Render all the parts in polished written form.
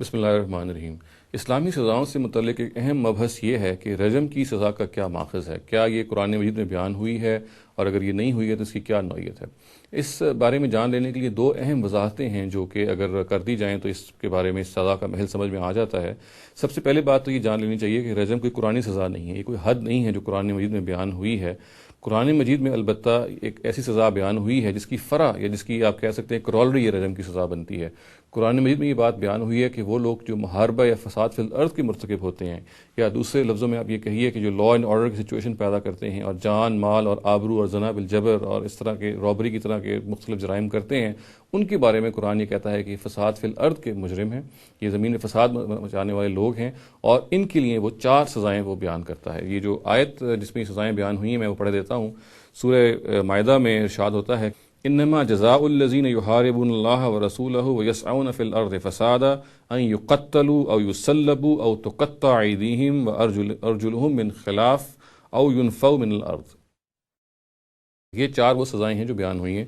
بسم اللہ الرحمن الرحیم۔ اسلامی سزاؤں سے متعلق ایک اہم مبحث یہ ہے کہ رجم کی سزا کا کیا ماخذ ہے، کیا یہ قرآن مجید میں بیان ہوئی ہے، اور اگر یہ نہیں ہوئی ہے تو اس کی کیا نوعیت ہے۔ اس بارے میں جان لینے کے لیے دو اہم وضاحتیں ہیں جو کہ اگر کر دی جائیں تو اس کے بارے میں اس سزا کا محل سمجھ میں آ جاتا ہے۔ سب سے پہلے بات تو یہ جان لینی چاہیے کہ رجم کوئی قرآنی سزا نہیں ہے، یہ کوئی حد نہیں ہے جو قرآن مجید میں بیان ہوئی ہے۔ قرآن مجید میں البتہ ایک ایسی سزا بیان ہوئی ہے جس کی فرع یا جس کی آپ کہہ سکتے ہیں کرولری رجم کی سزا بنتی ہے۔ قرآن مجید میں یہ بات بیان ہوئی ہے کہ وہ لوگ جو محاربہ یا فساد فی الارض کے مرتکب ہوتے ہیں، یا دوسرے لفظوں میں آپ یہ کہیے کہ جو لا اینڈ آرڈر کی سچویشن پیدا کرتے ہیں اور جان مال اور آبرو اور زنا بالجبر اور اس طرح کے رابری کی طرح کے مختلف جرائم کرتے ہیں، ان کے بارے میں قرآن یہ کہتا ہے کہ فساد فی الارض کے مجرم ہیں، یہ زمین میں فساد مچانے والے لوگ ہیں، اور ان کے لیے وہ 4 سزائیں وہ بیان کرتا ہے۔ یہ جو آیت جس میں یہ سزائیں بیان ہوئی ہیں میں وہ پڑھ دیتا ہوں۔ سورہ مائدہ میں ارشاد ہوتا ہے انما جزاء الذین یحاربون اللہ ورسولہ ویسعون فی الارض فسادا ان یقتلوا او یصلبوا او تقطع ایدیہم وارجلہم من خلاف او ینفوا من الارض۔ یہ 4 وہ سزائیں ہیں جو بیان ہوئی ہیں۔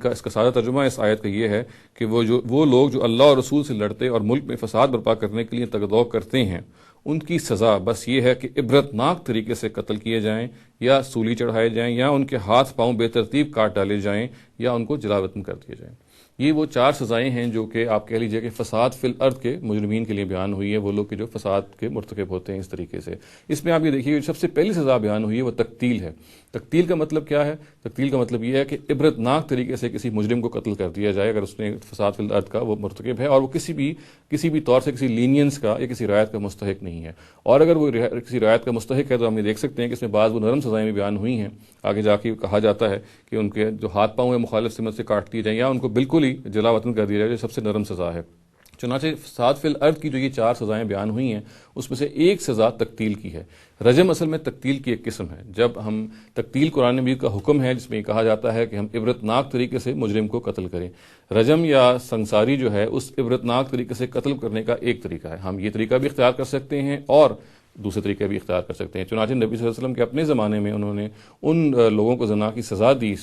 اس کا سادہ ترجمہ اس آیت کا یہ ہے کہ وہ لوگ جو اللہ اور رسول سے لڑتے اور ملک میں فساد برپا کرنے کے لیے تگدو کرتے ہیں، ان کی سزا بس یہ ہے کہ عبرتناک طریقے سے قتل کیے جائیں، یا سولی چڑھائے جائیں، یا ان کے ہاتھ پاؤں بے ترتیب کاٹ ڈالے جائیں، یا ان کو جلا وطن کر دیے جائیں۔ یہ وہ 4 سزائیں ہیں جو کہ آپ کہہ لیجئے کہ فساد فی الارض کے مجرمین کے لیے بیان ہوئی ہے، وہ لوگ کہ جو فساد کے مرتکب ہوتے ہیں اس طریقے سے۔ اس میں آپ یہ دیکھیے سب سے پہلی سزا بیان ہوئی ہے وہ تقتیل ہے۔ تقتیل کا مطلب کیا ہے؟ تقتیل کا مطلب یہ ہے کہ عبرتناک طریقے سے کسی مجرم کو قتل کر دیا جائے اگر اس نے فساد فی الارض کا وہ مرتکب ہے، اور وہ کسی بھی طور سے کسی لینینس کا یا کسی رعایت کا مستحق نہیں ہے۔ اور اگر وہ کسی رعایت کا مستحق ہے تو ہم یہ دیکھ سکتے ہیں کہ اس میں بعض وہ نرم سزائیں بھی بیان ہوئی ہیں۔ آگے جا کے کہا جاتا ہے کہ ان کے جو ہاتھ پاؤں ہیں مخالف سمت سے کاٹ دیے جائیں، یا ان کو بالکل ہی جلا وطن کر دیا جائے، جو سب سے نرم سزا ہے۔ چنانچہ فساد فی الارض کی جو یہ 4 سزائیں بیان ہوئی ہیں اس میں سے ایک سزا تقتیل کی ہے۔ رجم اصل میں تقتیل کی ایک قسم ہے۔ جب ہم تقتیل قرآن مجید کا حکم ہے جس میں یہ کہا جاتا ہے کہ ہم عبرتناک طریقے سے مجرم کو قتل کریں۔ رجم یا سنساری جو ہے اس عبرتناک طریقے سے قتل کرنے کا ایک طریقہ ہے۔ ہم یہ طریقہ بھی اختیار کر سکتے ہیں اور دوسرے طریقے بھی اختیار کر سکتے ہیں۔ چنانچہ نبی صلی اللہ علیہ وسلم کے اپنے زمانے میں انہوں نے ان لوگوں کو زنا کی سزا دی،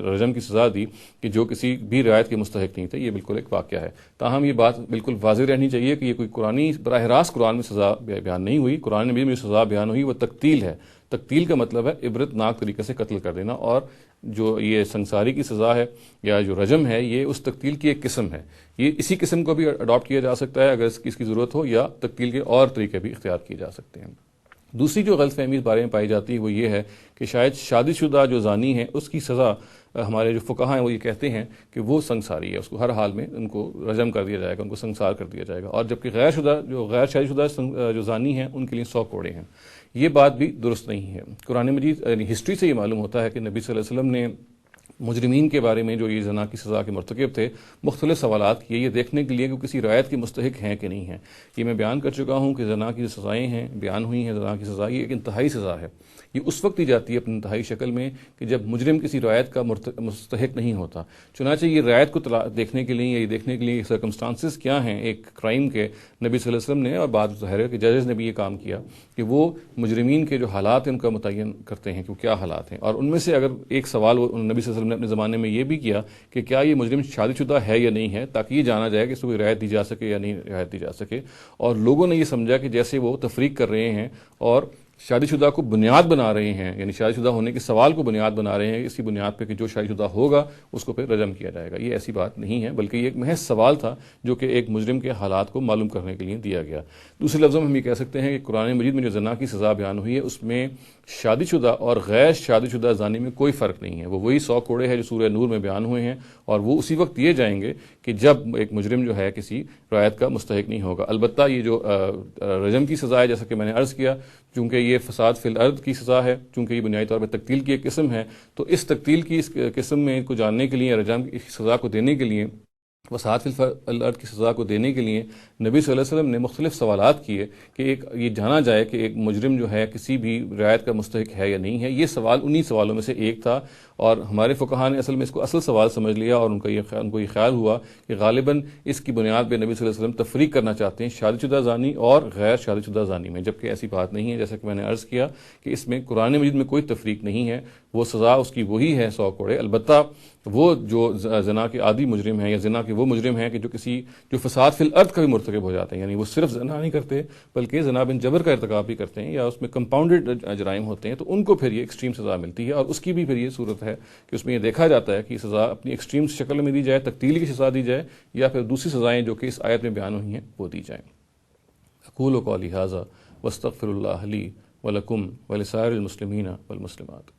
رجم کی سزا دی کہ جو کسی بھی رعایت کے مستحق نہیں تھے۔ یہ بالکل ایک واقعہ ہے۔ تاہم یہ بات بالکل واضح رہنی چاہیے کہ یہ کوئی براہ راست قرآن میں سزا بیان نہیں ہوئی۔ قرآن میں جو سزا بیان ہوئی وہ تقتیل ہے۔ تقتیل کا مطلب ہے عبرتناک طریقے سے قتل کر دینا، اور جو یہ سنساری کی سزا ہے یا جو رجم ہے یہ اس تقتیل کی ایک قسم ہے۔ یہ اسی قسم کو بھی اڈاپٹ کیا جا سکتا ہے اگر اس کی ضرورت ہو، یا تقتیل کے اور طریقے بھی اختیار کیے جا سکتے ہیں۔ دوسری جو غلط فہمی اس بارے میں پائی جاتی ہے وہ یہ ہے کہ شاید شادی شدہ جو زانی ہے اس کی سزا ہمارے جو فقہا ہیں وہ یہ کہتے ہیں کہ وہ سنساری ہے، اس کو ہر حال میں ان کو رجم کر دیا جائے گا، ان کو سنسار کر دیا جائے گا، اور جبکہ غیر شادی شدہ جو زانی ہیں ان کے لیے 100 کوڑے ہیں۔ یہ بات بھی درست نہیں ہے۔ قرآن مجید یعنی ہسٹری سے یہ معلوم ہوتا ہے کہ نبی صلی اللہ علیہ وسلم نے مجرمین کے بارے میں جو یہ زنا کی سزا کے مرتکب تھے مختلف سوالات کیے، یہ دیکھنے کے لیے کہ کسی رعایت کے مستحق ہیں کہ نہیں ہیں۔ یہ میں بیان کر چکا ہوں کہ زنا کی جو سزائیں ہیں بیان ہوئی ہیں، زنا کی سزا یہ ایک انتہائی سزا ہے۔ یہ اس وقت دی جاتی ہے اپنی انتہائی شکل میں کہ جب مجرم کسی رعایت کا مستحق نہیں ہوتا۔ چنانچہ یہ رعایت کو دیکھنے کے لیے، یہ دیکھنے کے لیے سرکمسٹانسز کیا ہیں ایک کرائم کے، نبی صلی اللہ علیہ وسلم نے اور بعض ظاہر ہے کہ ججز نے بھی یہ کام کیا کہ وہ مجرمین کے جو حالات ہیں ان کا متعین کرتے ہیں کہ وہ کیا حالات ہیں، اور ان میں سے اگر ایک سوال نبی صلی اللہ علیہ وسلم نے اپنے زمانے میں یہ بھی کیا کہ کیا یہ مجرم شادی شدہ ہے یا نہیں ہے، تاکہ یہ جانا جائے کہ اس کو رعایت دی جا سکے یا نہیں رعایت دی جا سکے۔ اور لوگوں نے یہ سمجھا کہ جیسے وہ تفریق کر رہے ہیں اور شادی شدہ کو بنیاد بنا رہے ہیں، یعنی شادی شدہ ہونے کے سوال کو بنیاد بنا رہے ہیں، اسی بنیاد پہ کہ جو شادی شدہ ہوگا اس کو پھر رجم کیا جائے گا۔ یہ ایسی بات نہیں ہے، بلکہ یہ ایک محض سوال تھا جو کہ ایک مجرم کے حالات کو معلوم کرنے کے لیے دیا گیا۔ دوسرے لفظوں میں ہم یہ کہہ سکتے ہیں کہ قرآن مجید میں جو زنا کی سزا بیان ہوئی ہے اس میں شادی شدہ اور غیر شادی شدہ زانی میں کوئی فرق نہیں ہے۔ وہ وہی 100 کوڑے ہیں جو سورہ نور میں بیان ہوئے ہیں، اور وہ اسی وقت دیے جائیں گے کہ جب ایک مجرم جو ہے کسی رعایت کا مستحق نہیں ہوگا۔ البتہ یہ جو رجم کی سزا ہے جیسا کہ میں نے عرض کیا، چونکہ یہ فساد فی الارض کی سزا ہے، چونکہ یہ بنیادی طور پر تقتیل کی ایک قسم ہے، تو اس تقتیل کی اس قسم میں کو جاننے کے لیے، رجم کی سزا کو دینے کے لیے، فساد فی الارض کی سزا کو دینے کے لیے نبی صلی اللہ علیہ وسلم نے مختلف سوالات کیے کہ یہ جانا جائے کہ ایک مجرم جو ہے کسی بھی رعایت کا مستحق ہے یا نہیں ہے۔ یہ سوال انہی سوالوں میں سے ایک تھا، اور ہمارے فقہاء نے اصل میں اس کو اصل سوال سمجھ لیا، اور ان کو یہ خیال ہوا کہ غالباً اس کی بنیاد پہ نبی صلی اللہ علیہ وسلم تفریق کرنا چاہتے ہیں شادی شدہ زانی اور غیر شادی شدہ زانی میں، جبکہ ایسی بات نہیں ہے۔ جیسا کہ میں نے عرض کیا کہ اس میں قرآن مجید میں کوئی تفریق نہیں ہے، وہ سزا اس کی وہی ہے 100 کوڑے. البتہ وہ جو زنا کے عادی مجرم ہیں یا زنا کے وہ مجرم ہیں کہ جو فساد فی الارض کا بھی مرتکب ہو جاتے ہیں، یعنی وہ صرف زنا نہیں کرتے بلکہ زنا بن جبر کا ارتکاب بھی کرتے ہیں یا اس میں کمپاؤنڈڈ جرائم ہوتے ہیں، تو ان کو پھر یہ ایکسٹریم سزا ملتی ہے. اور اس کی بھی پھر یہ صورت ہے کہ اس میں یہ دیکھا جاتا ہے کہ سزا اپنی ایکسٹریم شکل میں دی جائے، تقتیل کی سزا دی جائے، یا پھر دوسری سزائیں جو کہ اس آیت میں بیان ہوئی ہیں وہ دی جائیں. اقول قولی ھذا واستغفر اللہ لی ولکم ولسائر المسلمین والمسلمات.